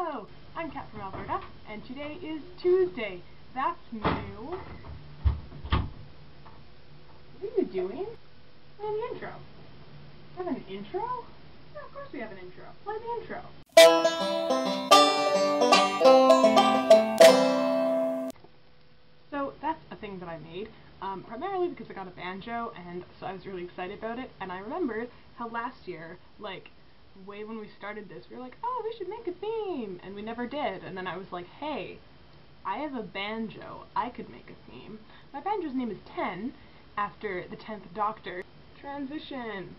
Hello, I'm Kat from Alberta, and today is Tuesday. That's new. What are you doing? Play the intro. We have an intro? Yeah, of course we have an intro. Play the intro. So that's a thing that I made, primarily because I got a banjo, and so I was really excited about it, and I remembered how last year, like, way when we started this, we were like, oh, we should make a theme, and we never did, and then I was like, hey, I have a banjo, I could make a theme. My banjo's name is 10, after the 10th Doctor. Transition!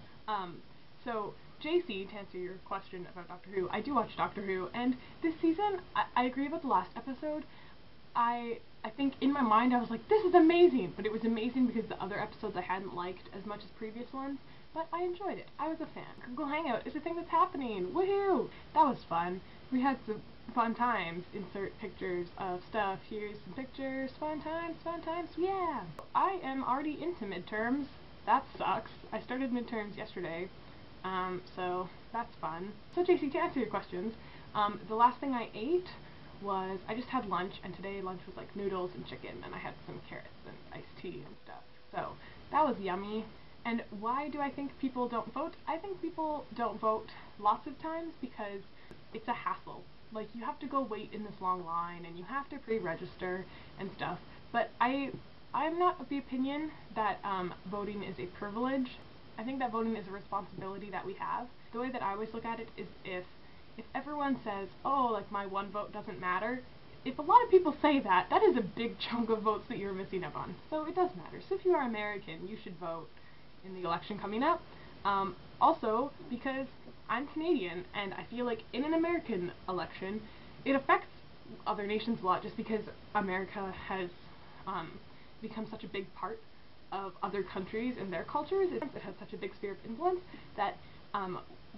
So, JC, to answer your question about Doctor Who, I do watch Doctor Who, and this season, I agree about the last episode. I think in my mind I was like, this is amazing, but it was amazing because the other episodes I hadn't liked as much as previous ones, but I enjoyed it. I was a fan. Google Hangout is a thing that's happening. Woohoo! That was fun. We had some fun times. Insert pictures of stuff. Here's some pictures. Fun times, yeah! I am already into midterms. That sucks. I started midterms yesterday, so that's fun. So JC, to answer your questions, the last thing I ate was, I just had lunch, and today lunch was like noodles and chicken, and I had some carrots and iced tea and stuff. So that was yummy. And why do I think people don't vote? I think people don't vote lots of times because it's a hassle. Like, you have to go wait in this long line, and you have to pre-register and stuff. But I'm not of the opinion that voting is a privilege. I think that voting is a responsibility that we have. The way that I always look at it is if everyone says, oh, like, my one vote doesn't matter, if a lot of people say that, that is a big chunk of votes that you're missing out on. So it does matter. So if you are American, you should vote in the election coming up. Also, because I'm Canadian, and I feel like in an American election, it affects other nations a lot just because America has become such a big part of other countries and their cultures. It has such a big sphere of influence that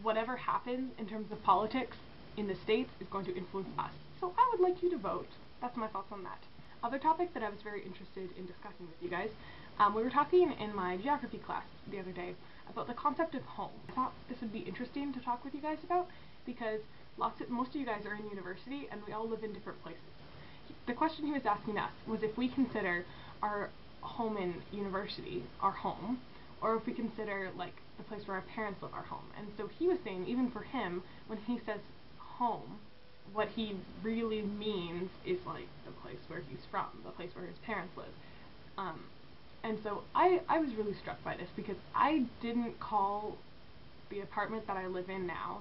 whatever happens in terms of politics in the States is going to influence us. So I would like you to vote. That's my thoughts on that. Other topic that I was very interested in discussing with you guys, we were talking in my geography class the other day about the concept of home. I thought this would be interesting to talk with you guys about because most of you guys are in university and we all live in different places. The question he was asking us was if we consider our home in university our home, or if we consider, like, the place where our parents live our home. And so he was saying, even for him, when he says home, what he really means is, like, the place where he's from, the place where his parents live. And so I was really struck by this because I didn't call the apartment that I live in now,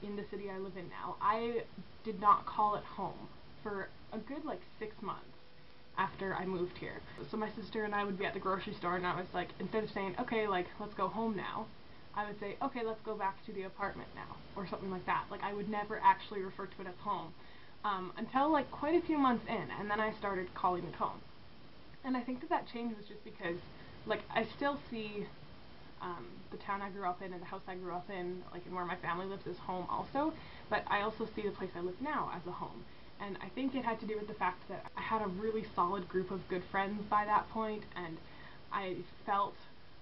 in the city I live in now, I did not call it home for a good, like, 6 months after I moved here. So my sister and I would be at the grocery store, and I was like, instead of saying, okay, like, let's go home now, I would say, okay, let's go back to the apartment now, or something like that. Like, I would never actually refer to it as home, until, like, quite a few months in, and then I started calling it home. And I think that change was just because, like, I still see the town I grew up in and the house I grew up in, like, and where my family lives as home also, but I also see the place I live now as a home. And I think it had to do with the fact that I had a really solid group of good friends by that point, and I felt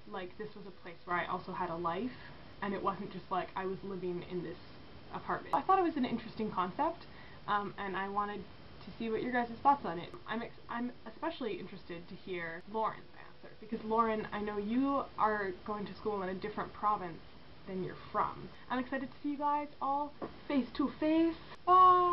like this was a place where I also had a life, and it wasn't just like I was living in this apartment. I thought it was an interesting concept, and I wanted to see what your guys' thoughts on it. I'm especially interested to hear Lauren's answer, because Lauren, I know you are going to school in a different province than you're from. I'm excited to see you guys all face to face. Bye!